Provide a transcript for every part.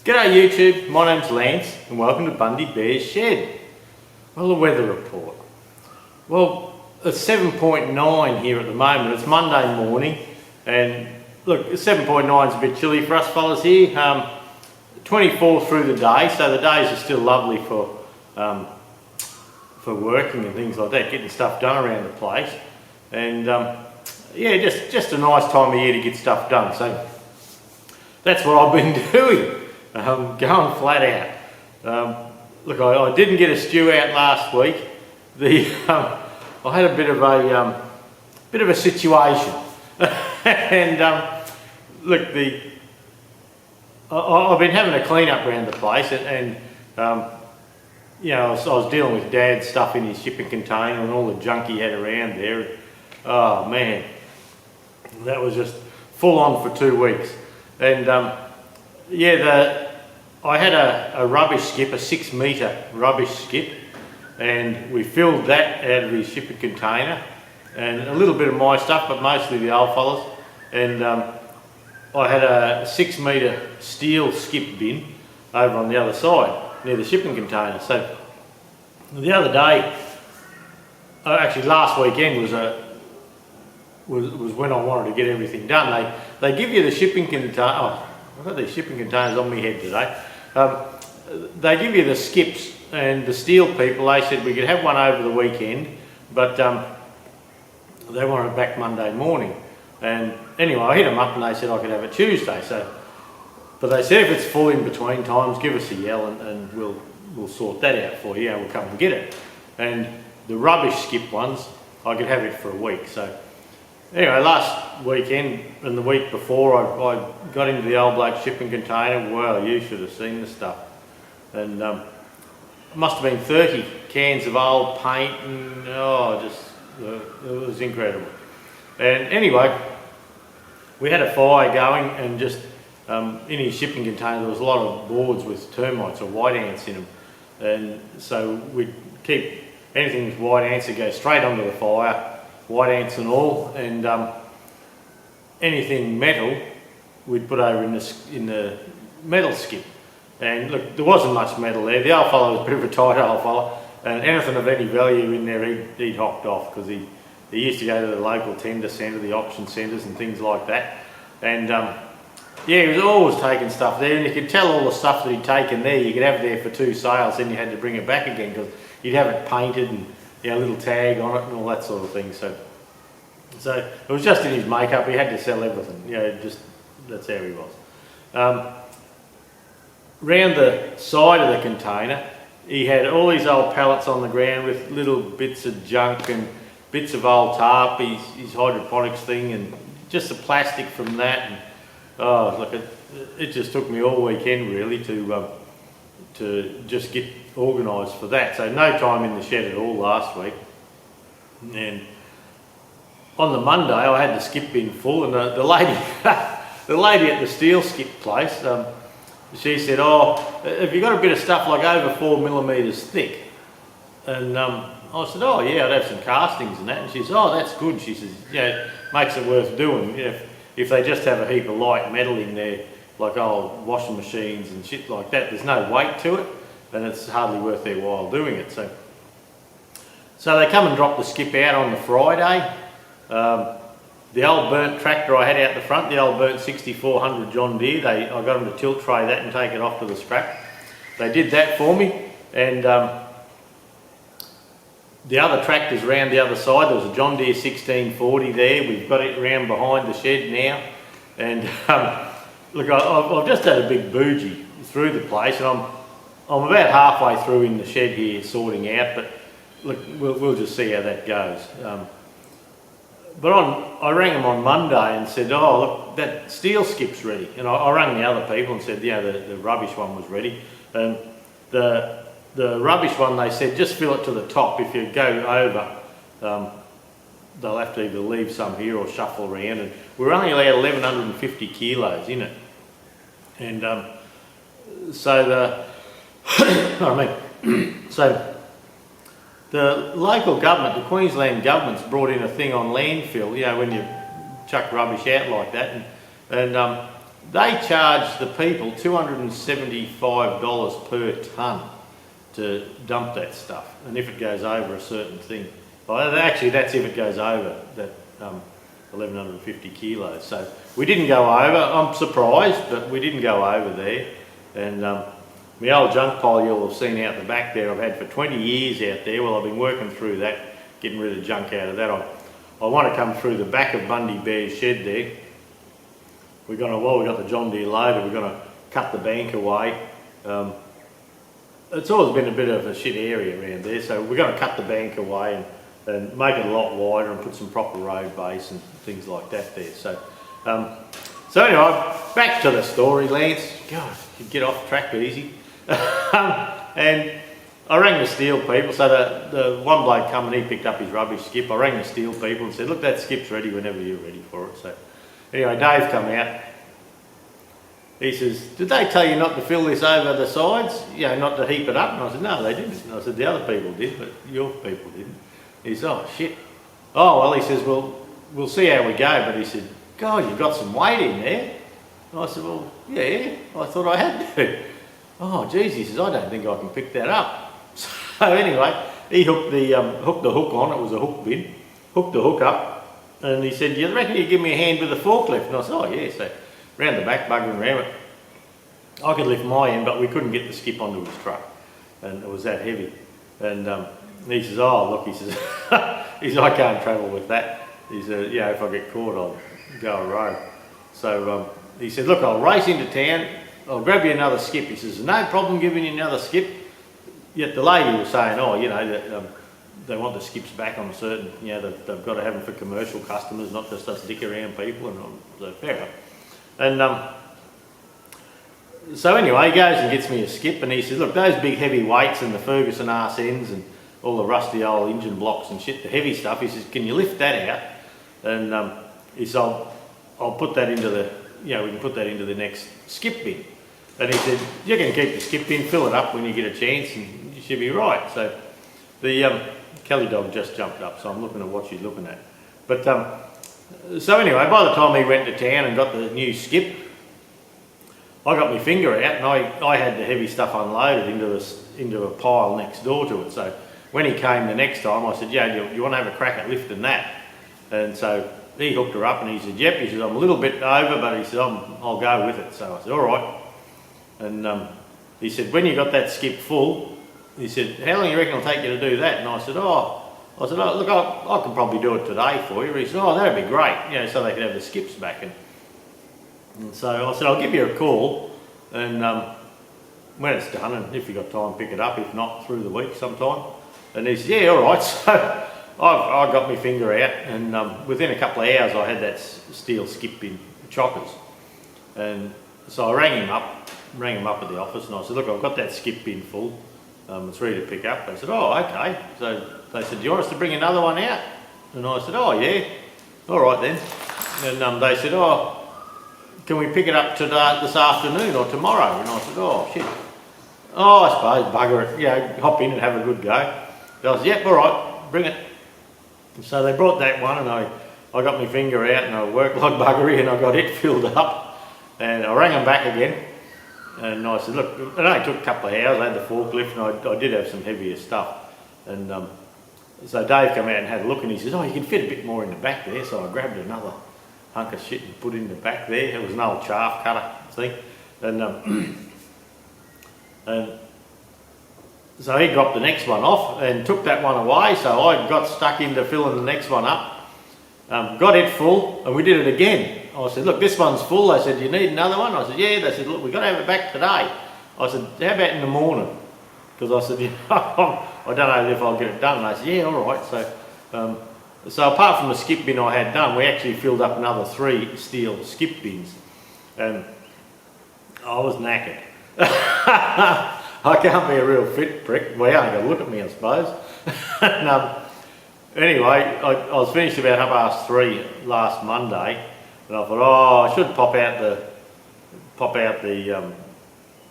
G'day YouTube, my name's Lance and welcome to Bundy Bear's Shed. Well, the weather report. Well, it's 7.9 here at the moment. It's Monday morning and look, 7.9 is a bit chilly for us fellas here. 24 through the day, so the days are still lovely for working and things like that, getting stuff done around the place. And yeah, just a nice time of year to get stuff done. So that's what I've been doing. Going flat out. Look, I didn't get a stew out last week. I had a bit of a situation, and look, I've been having a clean up around the place, and you know, I was dealing with Dad's stuff in his shipping container and all the junk he had around there. Oh man, that was just full on for 2 weeks, and yeah, I had a rubbish skip, a 6 metre rubbish skip, and we filled that out of his shipping container and a little bit of my stuff, but mostly the old fellas. And I had a 6 metre steel skip bin over on the other side near the shipping container. So the other day, actually last weekend was when I wanted to get everything done. They give you the shipping container. Oh, I've got these shipping containers on my head today. They give you the skips, and the steel people, they said we could have one over the weekend, but they wanted it back Monday morning. And anyway, I hit them up and they said I could have it Tuesday. But they said if it's full in between times, give us a yell and we'll sort that out for you. We'll come and get it. And the rubbish skip ones, I could have it for a week. So anyway, last weekend and the week before, I got into the old bloke shipping container. Well, you should have seen the stuff. And it must have been 30 cans of old paint, and it was incredible. And anyway, we had a fire going, and just in his shipping container there was a lot of boards with termites or white ants in them. And so we'd keep anything with white ants that go straight onto the fire, white ants and all, and anything metal we'd put over in the metal skip. And look, there wasn't much metal there. The old fellow was a bit of a tight old fellow, and anything of any value in there he'd hocked off, because he used to go to the local tender centre, the auction centres and things like that. And yeah, he was always taking stuff there, and you could tell all the stuff that he'd taken there, you could have there for 2 sales, then you had to bring it back again because you'd have it painted and a little tag on it and all that sort of thing. So it was just in his makeup. He had to sell everything. Just that's how he was. Round the side of the container, he had all these old pallets on the ground with little bits of junk and bits of old tarp, his hydroponics thing, and just the plastic from that. And look, it just took me all weekend really to just get organised for that. So no time in the shed at all last week. And on the Monday I had the skip bin full, and the lady the lady at the steel skip place, she said, "Oh, have you got a bit of stuff like over 4 millimetres thick?" And I said, "Oh yeah, I'd have some castings and that." And she said, "Oh, that's good." She says, "Yeah, makes it worth doing. If they just have a heap of light metal in there, like old washing machines and shit like that, there's no weight to it, and it's hardly worth their while doing it." So they come and drop the skip out on the Friday. The old burnt tractor I had out the front, the old burnt 6400 John Deere, I got them to tilt tray that and take it off to the scrap. They did that for me, and the other tractors round the other side, there was a John Deere 1640 there. We've got it round behind the shed now, and look, I've just had a big bougie through the place, and I'm about halfway through in the shed here sorting out, but look, we'll just see how that goes. But I rang them on Monday and said, "Oh look, that steel skip's ready." And I rang the other people and said, the rubbish one was ready. And the rubbish one, they said, just fill it to the top. If you go over, they'll have to either leave some here or shuffle around. And we're only allowed 1150 kilos in it. And so the local government, the Queensland government's brought in a thing on landfill, when you chuck rubbish out like that, and they charge the people $275 per tonne to dump that stuff, and if it goes over a certain thing. Well, actually that's if it goes over that 1150 kilos. So we didn't go over. I'm surprised, but we didn't go over there. And my old junk pile you'll have seen out the back there, I've had for 20 years out there. Well, I've been working through that, getting rid of junk out of that. I want to come through the back of Bundy Bear's shed there. We're going to, well, we've got the John Deere loader, we're going to cut the bank away. It's always been a bit of a shit area around there, so we're going to cut the bank away and make it a lot wider and put some proper road base and things like that there. So anyway, back to the story, Lance. God, you get off track easy. And I rang the steel people, so the one bloke come and he picked up his rubbish skip. I rang the steel people and said, look, that skip's ready whenever you're ready for it. So anyway, Dave come out. He says, did they tell you not to fill this over the sides? You know, not to heap it up? And I said, no, they didn't. And I said, the other people did, but your people didn't. He said, oh, shit. Oh, well, he says, well, we'll see how we go. But he said, God, you've got some weight in there. And I said, well, yeah, I thought I had to. Oh, geez, he says, I don't think I can pick that up. So anyway, he hooked the hook on. It was a hook bin. Hooked the hook up. And he said, you reckon you give me a hand with the forklift? And I said, oh, yeah. So round the back, buggering around it. I could lift my end, but we couldn't get the skip onto his truck. And it was that heavy. And he says, oh, look, he says, he says, I can't travel with that. He said, yeah, if I get caught, I'll go a road. So he said, look, I'll race into town, I'll grab you another skip. He says, no problem giving you another skip. Yet the lady was saying, oh, you know, that, they want the skips back on certain, you know, they've got to have them for commercial customers, not just us dick around people. And so fair enough. And so anyway, he goes and gets me a skip, and he says, look, those big heavy weights and the Ferguson arse ends and all the rusty old engine blocks and shit, the heavy stuff, he says, can you lift that out? And he said, I'll put that into the, you know, we can put that into the next skip bin. And he said, you can keep the skip bin, fill it up when you get a chance, and you should be right. So the Kelly dog just jumped up, so I'm looking at what she's looking at. But so anyway, by the time he went to town and got the new skip, I got my finger out and I had the heavy stuff unloaded into a pile next door to it. So when he came the next time, I said, yeah, do you want to have a crack at lifting that? And so he hooked her up and he said, yep. He said, I'm a little bit over, but he said, I'll go with it. So I said, all right. And he said, when you got that skip full, he said, how long do you reckon it'll take you to do that? And I said, look, I can probably do it today for you. He said, oh, that'd be great, you know, so they could have the skips back. And so I said, I'll give you a call, and when it's done, and if you've got time, pick it up, if not, through the week sometime. And he said, yeah, all right. So I got my finger out, and within a couple of hours I had that steel skip in chockers. And so I rang him up at the office, and I said, look, I've got that skip bin full, it's ready to pick up. They said, oh, okay. So they said, do you want us to bring another one out? And I said, oh, yeah. All right then. And they said, oh, can we pick it up this afternoon or tomorrow? And I said, oh, shit. Oh, I suppose, bugger it, you know, hop in and have a good go. And I said, yep, all right, bring it. And so they brought that one, and I got my finger out and I worked like buggery, and I got it filled up. And I rang them back again. And I said, look, it only took a couple of hours. I had the forklift, and I did have some heavier stuff. And so Dave came out and had a look, and he says, oh, you can fit a bit more in the back there. So I grabbed another hunk of shit and put in the back there. It was an old chaff cutter thing. And so he dropped the next one off and took that one away. So I got stuck into filling the next one up. Got it full, and we did it again. I said, look, this one's full. They said, do you need another one? I said, yeah. They said, look, we've got to have it back today. I said, how about in the morning? Because I said, you know, I don't know if I'll get it done. And they said, yeah, all right. So apart from the skip bin I had done, we actually filled up another 3 steel skip bins. And I was knackered. I can't be a real fit prick. Well, you ain't got to look at me, I suppose. And, anyway, I was finished about 3:30 last Monday, and I thought, oh, I should pop out the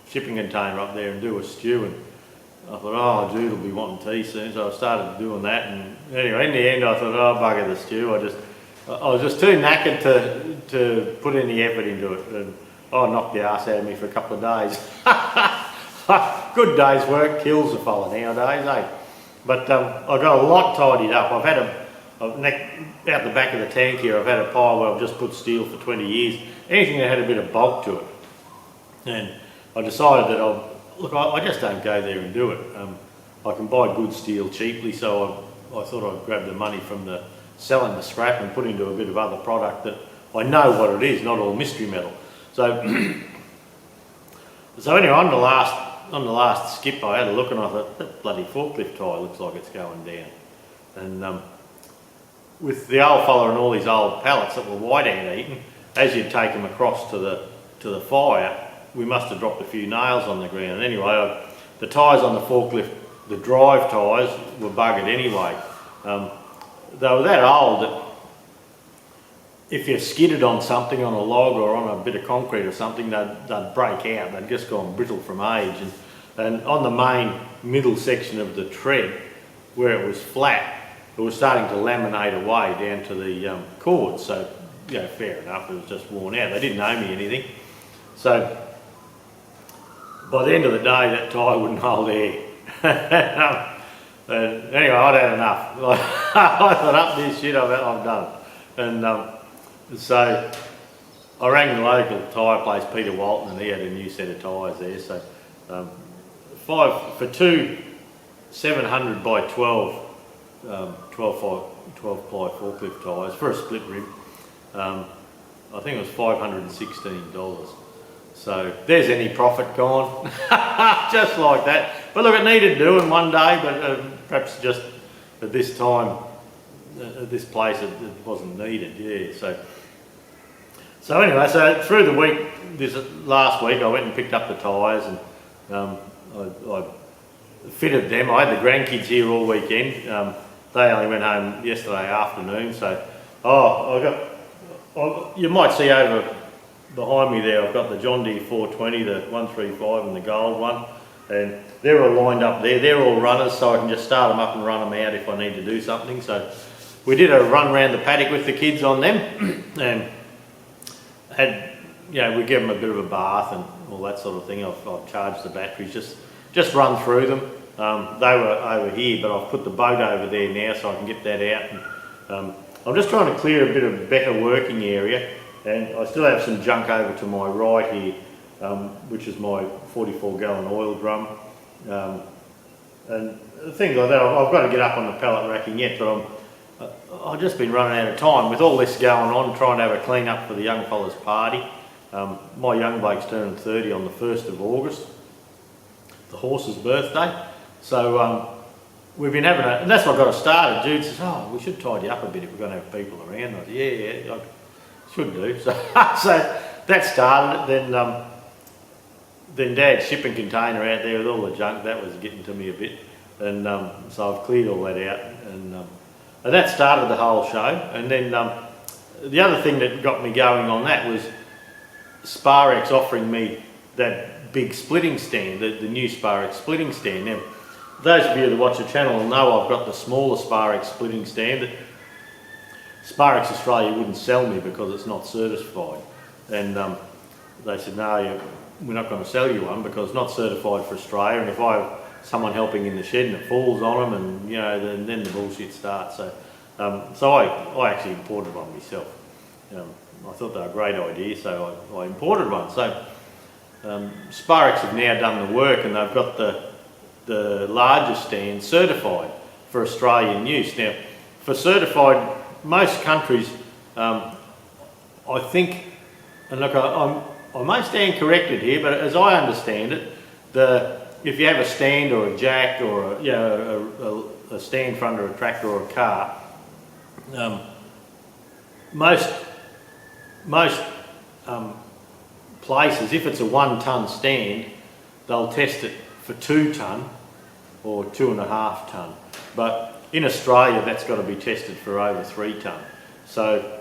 shipping container up there and do a stew. And I thought, oh, Jude will be wanting tea soon, so I started doing that. And anyway, in the end, I thought, oh, bugger the stew. I was just too knackered to put any effort into it. And knocked the arse out of me for a couple of days. Good day's work kills a fella nowadays, eh? But I got a lot tidied up. I've had out the back of the tank here, I've had a pile where I've just put steel for 20 years. Anything that had a bit of bulk to it. And I decided that I just don't go there and do it. I can buy good steel cheaply, so I thought I'd grab the money from selling the scrap and put into a bit of other product that I know what it is, not all mystery metal. So, so anyway, on the last skip I had a look and I thought, that bloody forklift tyre looks like it's going down. And with the old fella and all these old pallets that were white ant eaten, as you'd take them across to the fire, we must have dropped a few nails on the ground. And anyway, the tyres on the forklift, the drive tyres, were buggered anyway. They were that old that if you skidded on something, on a log or on a bit of concrete or something, they'd break out. They'd just gone brittle from age. And on the main middle section of the tread, where it was flat, it was starting to laminate away down to the cords. So, you know, fair enough, it was just worn out. They didn't owe me anything. So, by the end of the day, that tyre wouldn't hold air. And anyway, I'd had enough. I thought, up this shit, I've done it. And so I rang the local tyre place, Peter Walton, and he had a new set of tyres there. So for two 700 by 12 ply forklift tyres for a split rim, I think it was $516. So there's any profit gone, just like that. But look, it needed doing one day, but perhaps just at this time, at this place, it wasn't needed. Yeah. So anyway, so through the week, last week, I went and picked up the tyres and I fitted them. I had the grandkids here all weekend. They only went home yesterday afternoon. So, you might see over behind me there, I've got the John Deere 420, the 135 and the gold one, and they're all lined up there. They're all runners, so I can just start them up and run them out if I need to do something. So we did a run around the paddock with the kids on them and had, we give them a bit of a bath and all that sort of thing. I've charged the batteries, just run through them. They were over here, but I've put the boat over there now so I can get that out. And, I'm just trying to clear a bit of better working area. And I still have some junk over to my right here, which is my 44-gallon oil drum. And things like that, I've got to get up on the pallet racking yet, but I've just been running out of time. With all this going on, trying to have a clean up for the young fella's party. My young bloke's turning 30 on the 1st of August, the horse's birthday. So we've been having and that's what got us started. Jude says, we should tidy up a bit if we're going to have people around. I said, yeah, I should do. So, so that started it. Then Dad's shipping container out there with all the junk, that was getting to me a bit. And so I've cleared all that out. And that started the whole show. And then the other thing that got me going on that was Sparex offering me that big splitting stand, the new Sparex splitting stand. Now, those of you that watch the channel will know I've got the smaller Sparex splitting stand that Sparex Australia wouldn't sell me because it's not certified. And they said, no, we're not going to sell you one because it's not certified for Australia, and if I have someone helping in the shed and it falls on them, and then the bullshit starts. So, so I actually imported one myself. I thought they were a great idea, so I imported one. So Sparex have now done the work, and they've got the larger stand certified for Australian use. Now, for certified, most countries, I think, and look, I may stand corrected here, but as I understand it, if you have a stand or a jack or a stand for under a tractor or a car, most places, if it's a 1-ton stand, they'll test it for 2 tonne or 2.5 tonne. But in Australia, that's got to be tested for over 3 tonne. So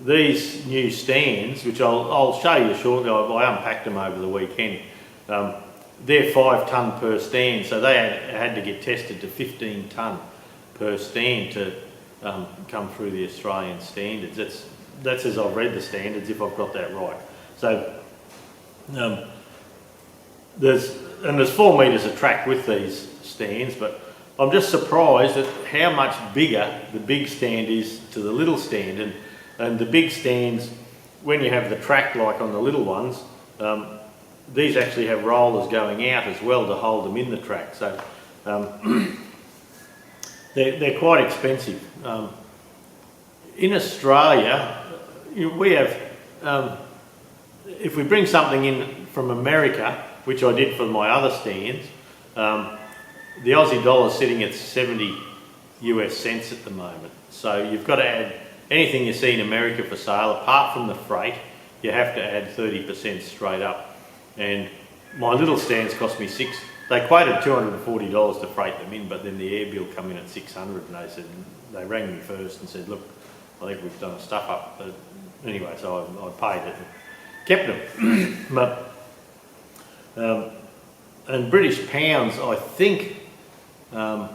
these new stands, which I'll show you shortly, I unpacked them over the weekend. They're 5 tonne per stand, so they had to get tested to 15 tonne per stand to come through the Australian standards. That's as I've read the standards, if I've got that right. So There's 4 metres of track with these stands, but I'm just surprised at how much bigger the big stand is to the little stand, and the big stands, when you have the track like on the little ones, these actually have rollers going out as well to hold them in the track, so they're quite expensive. In Australia, we have, if we bring something in from America, which I did for my other stands, the Aussie dollar is sitting at 70 US cents at the moment. So you've got to add anything you see in America for sale, apart from the freight, you have to add 30% straight up. And my little stands cost me they quoted $240 to freight them in, but then the air bill come in at 600, and they rang me first and said, look, I think we've done a stuff up. But anyway, so I paid it and kept them. But, and British pounds, I think 1.5,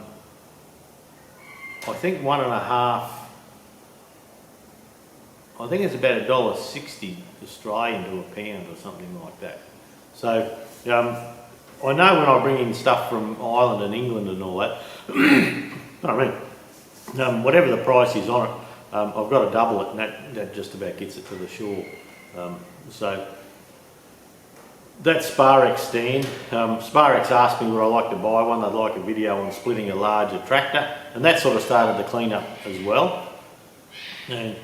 I think it's about $1.60 Australian to a pound or something like that. So I know when I bring in stuff from Ireland and England and all that, whatever the price is on it, I've got to double it, and that just about gets it to the shore. So that Sparex stand, Sparex asked me would I like to buy one. They'd like a video on splitting a larger tractor, and that sort of started the clean-up as well. And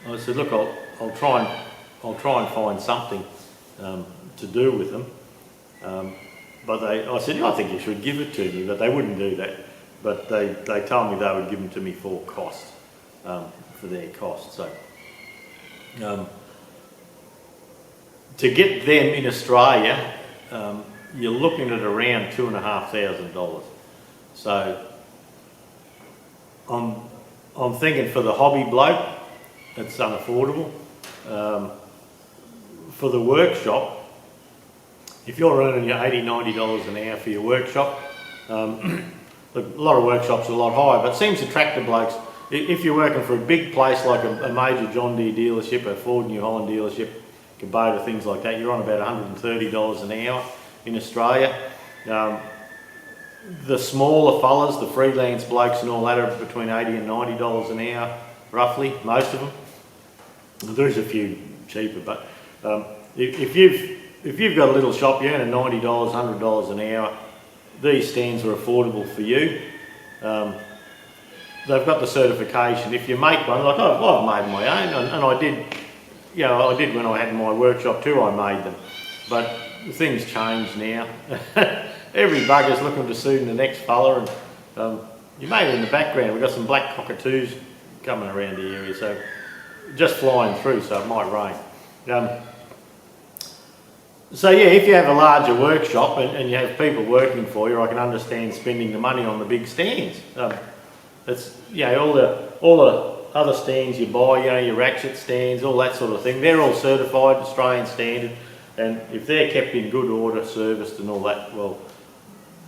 I said, look, I'll try and find something to do with them. But I said, I think you should give it to me, but they wouldn't do that. But they told me they would give them to me for cost, for their cost. So to get them in Australia, you're looking at around $2,500. So I'm thinking for the hobby bloke, it's unaffordable. For the workshop, if you're earning your $80, $90 an hour for your workshop, look, a lot of workshops are a lot higher, but it seems the tractor blokes, if you're working for a big place like a major John Deere dealership, a Ford New Holland dealership, Kubota, things like that, you're on about $130 an hour in Australia. The smaller fellas, the freelance blokes and all that, are between $80 and $90 an hour, roughly, most of them. There's a few cheaper, but if you've got a little shop, you're earning $90, $100 an hour, these stands are affordable for you. They've got the certification. If you make one, like I've made my own, and I did, I did when I had my workshop too, I made them. But things change now. Every bugger's looking to suit the next fella, and you may have in the background, we've got some black cockatoos coming around the area, so just flying through, so it might rain. So yeah, if you have a larger workshop and you have people working for you, I can understand spending the money on the big stands. It's all the other stands you buy, your ratchet stands, all that sort of thing. They're all certified, Australian standard, and if they're kept in good order, serviced and all that, well,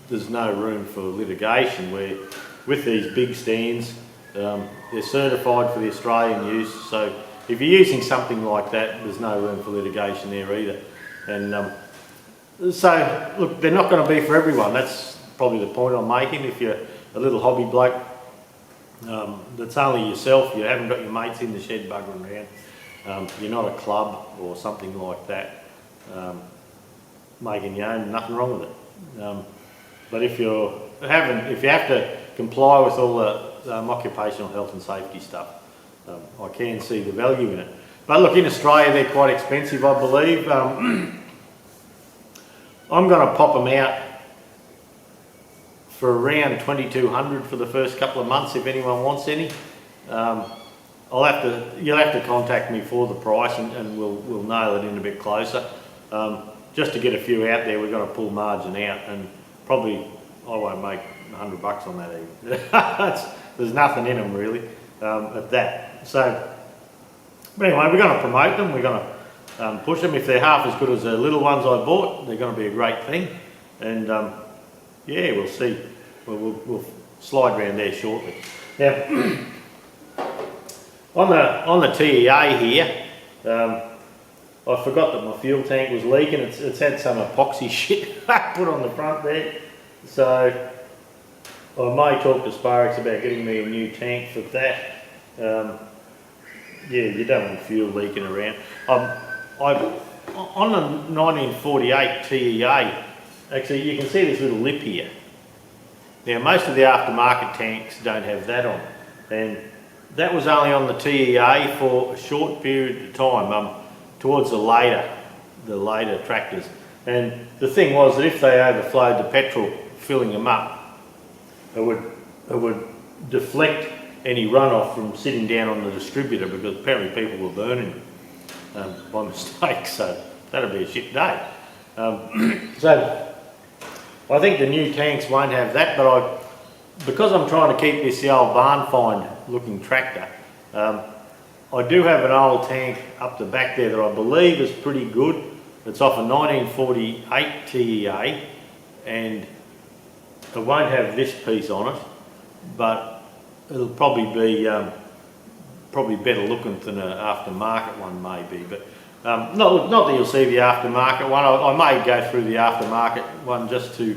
there's no room for litigation. Where with these big stands, they're certified for the Australian use. So if you're using something like that, there's no room for litigation there either. And so, look, they're not going to be for everyone. That's probably the point I'm making. If you're a little hobby bloke, that's only yourself, you haven't got your mates in the shed buggering around, you're not a club or something like that, making your own, nothing wrong with it. But if you have to comply with all the occupational health and safety stuff, I can see the value in it. But look, in Australia they're quite expensive, I believe. I'm going to pop them out for around $2,200 for the first couple of months if anyone wants any. You'll have to contact me for the price, and we'll nail it in a bit closer. Just to get a few out there, we're going to pull margin out, and probably I won't make $100 on that either. There's nothing in them really at that. So, but anyway, we're going to promote them. We're going to push them. If they're half as good as the little ones I bought, they're going to be a great thing. And yeah, we'll see. We'll slide around there shortly. Now, on the TEA here, I forgot that my fuel tank was leaking. It's had some epoxy shit put on the front there. So I may talk to Sparks about getting me a new tank for that. Yeah, you don't want fuel leaking around. On the 1948 TEA, actually you can see this little lip here. Now most of the aftermarket tanks don't have that on, and that was only on the TEA for a short period of time, towards the later tractors. And the thing was that if they overflowed the petrol filling them up, it would deflect any runoff from sitting down on the distributor, because apparently people were burning by mistake, so that'd be a shit day. So I think the new tanks won't have that, but because I'm trying to keep this the old barn find looking tractor, I do have an old tank up the back there that I believe is pretty good. It's off a 1948 TEA, and it won't have this piece on it, but it'll probably be better looking than an aftermarket one maybe. But not that you'll see the aftermarket one. I may go through the aftermarket one just to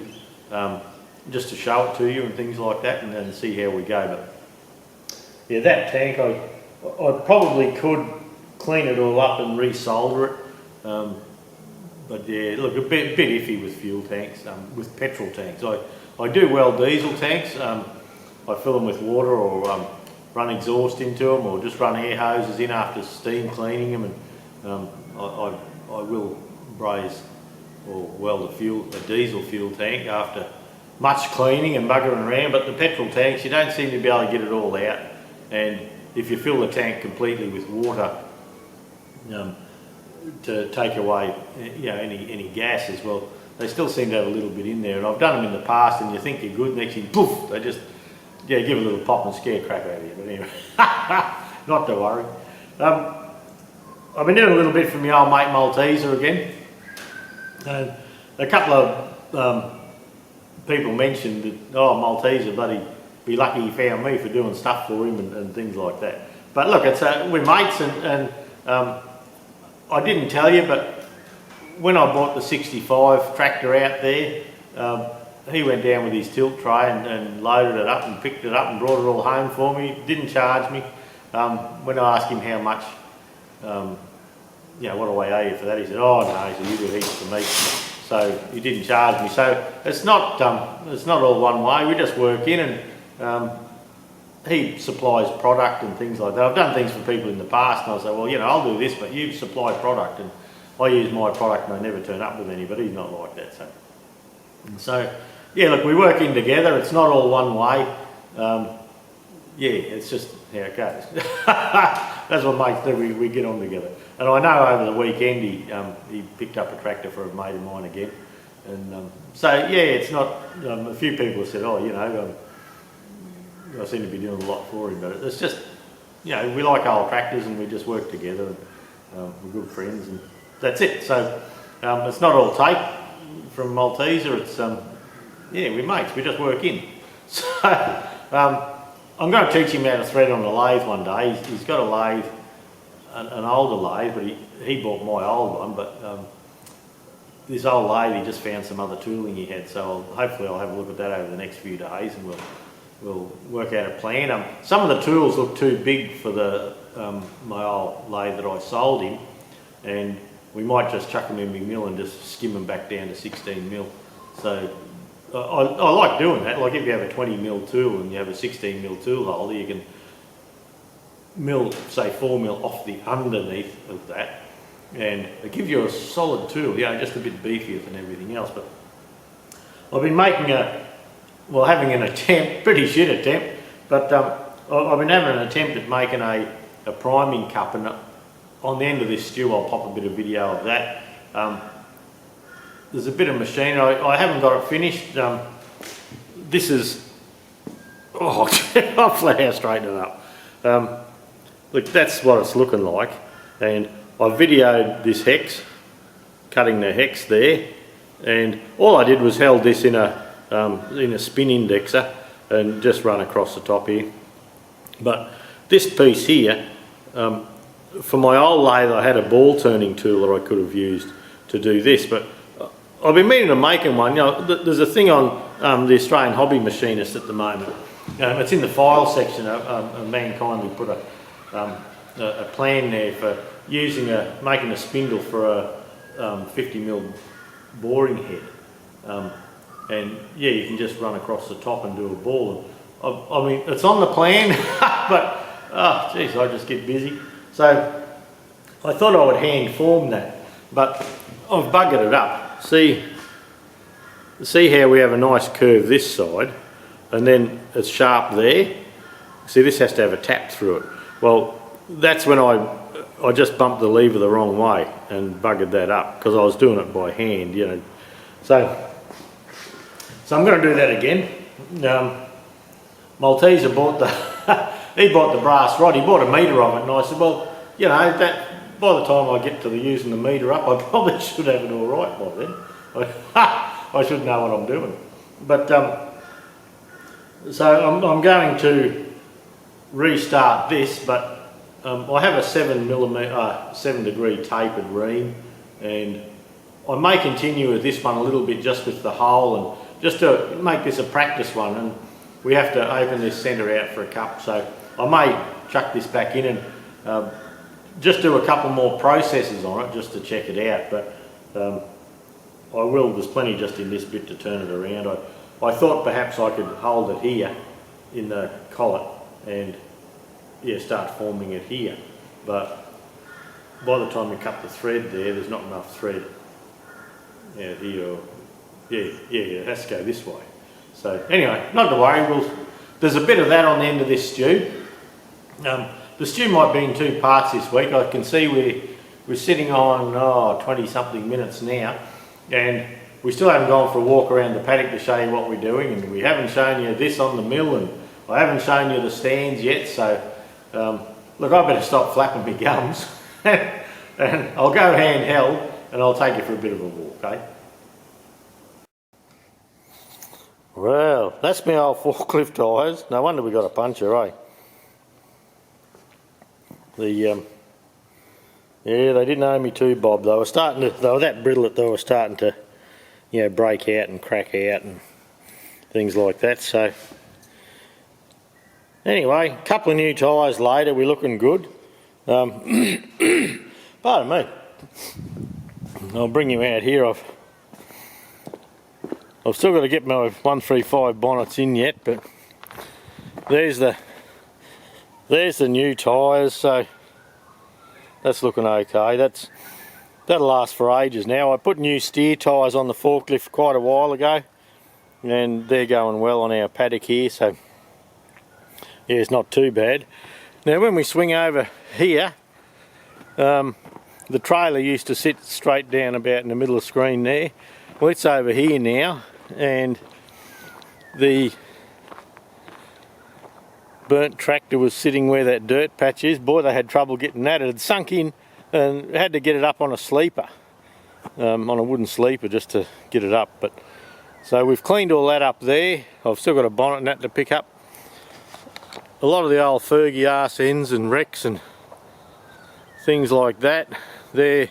show it to you and things like that, and then see how we go. But yeah, that tank I probably could clean it all up and resolder it. But yeah, look, a bit iffy with fuel tanks, with petrol tanks. I do well diesel tanks. I fill them with water, or run exhaust into them, or just run air hoses in after steam cleaning them, and I will braise or weld a diesel fuel tank after much cleaning and buggering around. But the petrol tanks, you don't seem to be able to get it all out, and if you fill the tank completely with water to take away any gases, well, they still seem to have a little bit in there. And I've done them in the past, and you think you're good, next thing, poof, they just give a little pop and scare crap out of you. But anyway, not to worry. I've been doing a little bit for my old mate Malteser again. A couple of people mentioned that, oh, Malteser, bloody, be lucky he found me for doing stuff for him and things like that. But look, it's we're mates, and I didn't tell you, but when I bought the 65 tractor out there, he went down with his tilt tray and loaded it up and picked it up and brought it all home for me. Didn't charge me. When I asked him how much, what do I owe you for that? He said, oh no, he said, you do heaps for me. So he didn't charge me. So it's not all one way. We just work in, and he supplies product and things like that. I've done things for people in the past, and I say, well, I'll do this, but you supply product, and I use my product and I never turn up with any, but he's not like that. So yeah, look, we work in together. It's not all one way. It's just how it goes. That's what mates do. We get on together. And I know over the weekend he picked up a tractor for a mate of mine again. And so yeah, it's not. A few people said, oh, I seem to be doing a lot for him, but it's just, we like old tractors and we just work together, and we're good friends, and that's it. So it's not all tape from Malteser. It's we're mates. We just work in. So I'm going to teach him how to thread on the lathe one day. He's got a lathe, an older lathe, but he bought my old one. But this old lathe, he just found some other tooling he had. So hopefully I'll have a look at that over the next few days, and we'll work out a plan. Some of the tools look too big for the my old lathe that I sold him, and we might just chuck them in my mill and just skim them back down to 16 mil. So I like doing that. Like if you have a 20 mil tool and you have a 16 mil tool holder, you can mill, say 4 mil off the underneath of that, and it gives you a solid tool, just a bit beefier than everything else. But I've been having an attempt, pretty shit attempt, but I've been having an attempt at making a priming cup, and on the end of this stew I'll pop a bit of video of that. There's a bit of machinery. I haven't got it finished. This is, I'll flat out straighten it up. Look, that's what it's looking like, and I videoed this hex, cutting the hex there, and all I did was held this in a spin indexer and just run across the top here. But this piece here, for my old lathe I had a ball turning tool that I could have used to do this, but I've been meaning to make one. You know, there's a thing on the Australian Hobby Machinist at the moment. It's in the file section. A man kindly put a plan there for making a spindle for a 50mm boring head. And yeah, you can just run across the top and do a ball. I mean, it's on the plan, but oh geez, I just get busy. So I thought I would hand form that, but I've buggered it up. See how we have a nice curve this side, and then it's sharp there. See, this has to have a tap through it. Well, that's when I just bumped the lever the wrong way and buggered that up because I was doing it by hand, you know. So I'm going to do that again. Malteser bought he bought the brass rod. He bought a metre of it, and I said, well, you know, that by the time I get to using the metre up, I probably should have it all right by then. I should know what I'm doing. But so I'm going to restart this, but I have a 7 degree tapered ream, and I may continue with this one a little bit just with the hole, and just to make this a practice one. And we have to open this centre out for a cup, so I may chuck this back in and just do a couple more processes on it just to check it out. But I will, there's plenty just in this bit to turn it around. I thought perhaps I could hold it here in the collet and yeah, start forming it here, but by the time you cut the thread there's not enough thread out here. Yeah, it has to go this way. So anyway, not to worry, there's a bit of that on the end of this stew. The stew might be in 2 parts this week. I can see we're sitting on 20 something minutes now, and we still haven't gone for a walk around the paddock to show you what we're doing, and we haven't shown you this on the mill, and I haven't shown you the stands yet. So look, I better stop flapping my gums and I'll go handheld and I'll take you for a bit of a walk, eh? Well, that's my old forklift tyres. No wonder we got a puncture, eh? Yeah, they didn't owe me too, Bob. They were that brittle that they were starting to, you know, break out and crack out and things like that. So anyway, a couple of new tyres later, we're looking good. Pardon me. I'll bring you out here. I've still got to get my 135 bonnets in yet, but there's the new tyres, so that's looking okay. That'll last for ages now. I put new steer tyres on the forklift quite a while ago, and they're going well on our paddock here, so yeah, it's not too bad. Now when we swing over here, the trailer used to sit straight down about in the middle of the screen there. Well, it's over here now, and the burnt tractor was sitting where that dirt patch is. Boy, they had trouble getting that. It had sunk in and had to get it up on a sleeper, on a wooden sleeper just to get it up. But so we've cleaned all that up there. I've still got a bonnet and that to pick up. A lot of the old Fergie arse ends and wrecks and things like that, they're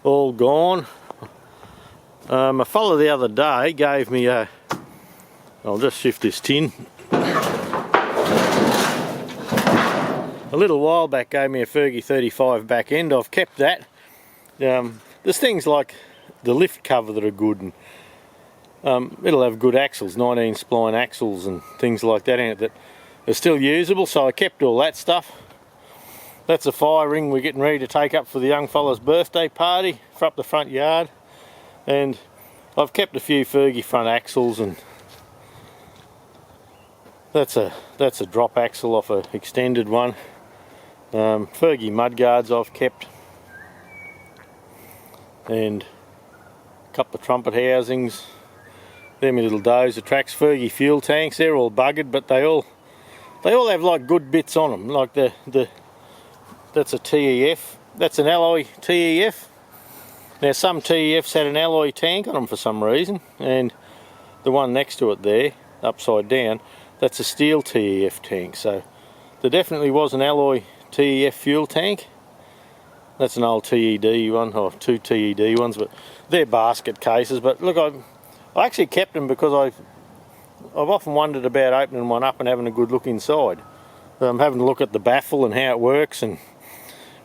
all gone. A fella the other day gave me I'll just shift this tin. A little while back gave me a Fergie 35 back end. I've kept that. There's things like the lift cover that are good, and it'll have good axles, 19 spline axles and things like that in it that are still usable, so I kept all that stuff. That's a fire ring we're getting ready to take up for the young fella's birthday party for up the front yard. And I've kept a few Fergie front axles, and that's a drop axle off an extended one. Fergie mudguards I've kept, and a couple of trumpet housings. They're my little dozer tracks. Fergie fuel tanks, they're all buggered, but they all have like good bits on them. Like that's a TEF. That's an alloy TEF. Now some TEFs had an alloy tank on them for some reason, and the one next to it there, upside down, that's a steel TEF tank. So there definitely was an alloy TEF fuel tank. That's an old TED one, or 2 TED ones, but they're basket cases. But look, I actually kept them because I've often wondered about opening one up and having a good look inside. Having a look at the baffle and how it works and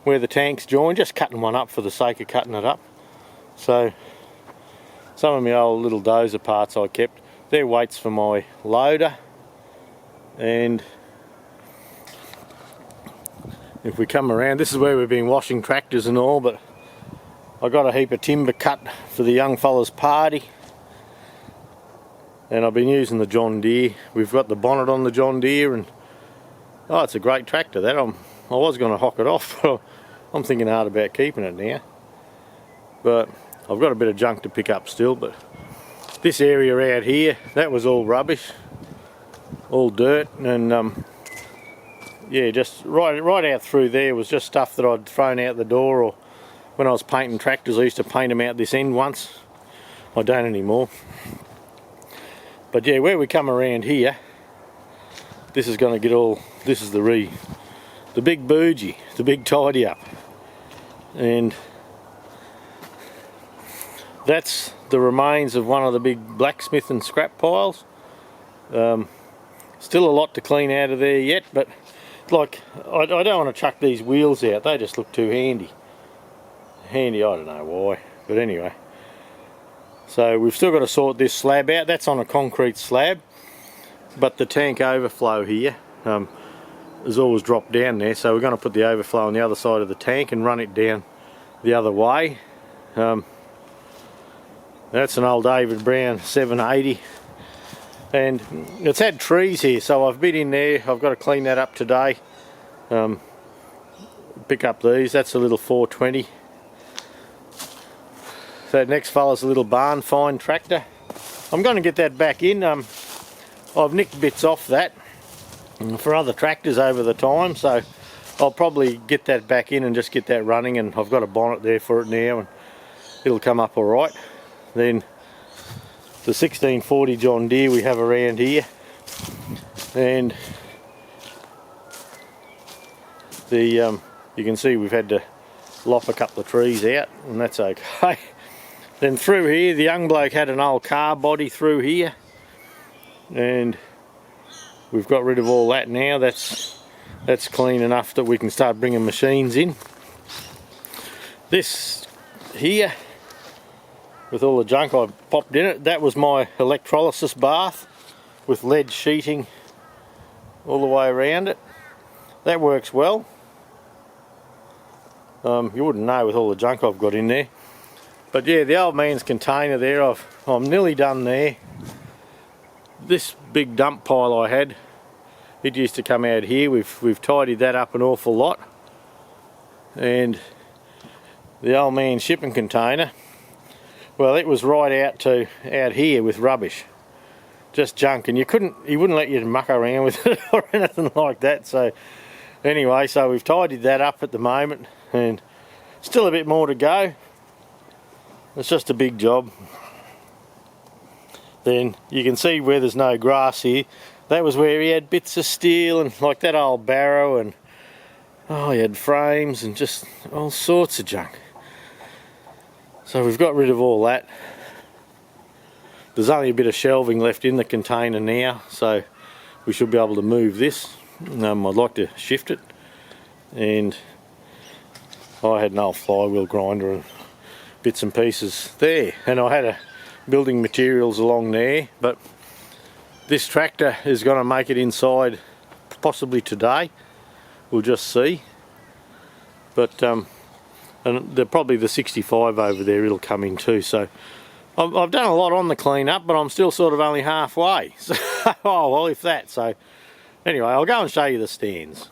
where the tanks join, just cutting one up for the sake of cutting it up. So some of my old little dozer parts I kept. They're weights for my loader, and if we come around, this is where we've been washing tractors and all, but I got a heap of timber cut for the young fella's party, and I've been using the John Deere. We've got the bonnet on the John Deere, and oh, it's a great tractor. That I was going to hock it off, but I'm thinking hard about keeping it now. But I've got a bit of junk to pick up still. But this area out here, that was all rubbish, all dirt, and yeah, just right out through there was just stuff that I'd thrown out the door, or when I was painting tractors I used to paint them out this end once. I don't anymore. But yeah, where we come around here, this is going to get all, this is the big bougie, the big tidy up, and that's the remains of one of the big blacksmith and scrap piles. Still a lot to clean out of there yet, but like I don't want to chuck these wheels out, they just look too handy. I don't know why, but anyway. So we've still got to sort this slab out. That's on a concrete slab, but the tank overflow here has always dropped down there, so we're going to put the overflow on the other side of the tank and run it down the other way. That's an old David Brown 780, and it's had trees here, so I've been in there. I've got to clean that up today. Pick up these. That's a little 420. That next fella's a little barn find tractor. I'm going to get that back in. I've nicked bits off that for other tractors over the time, so I'll probably get that back in and just get that running, and I've got a bonnet there for it now and it'll come up alright. Then the 1640 John Deere we have around here, and the you can see we've had to lop a couple of trees out, and that's okay. Then through here, the young bloke had an old car body through here, and we've got rid of all that now. That's clean enough that we can start bringing machines in. This here, with all the junk I popped in it, that was my electrolysis bath with lead sheeting all the way around it. That works well. You wouldn't know with all the junk I've got in there. But yeah, the old man's container there, I'm nearly done there. This big dump pile I had, it used to come out here. We've tidied that up an awful lot. And the old man's shipping container, well, it was right out here with rubbish, just junk, and he wouldn't let you muck around with it or anything like that. So anyway, so we've tidied that up at the moment, and still a bit more to go. It's just a big job. Then you can see where there's no grass here, that was where he had bits of steel and like that old barrow, and oh, he had frames and just all sorts of junk. So we've got rid of all that. There's only a bit of shelving left in the container now, so we should be able to move this. I'd like to shift it, and I had an old flywheel grinder and bits and pieces there, and I had a building materials along there, but this tractor is going to make it inside possibly today. We'll just see. But and probably the 65 over there, it'll come in too. So I've done a lot on the clean up, but I'm still sort of only halfway. So oh well, if that. So anyway, I'll go and show you the stands.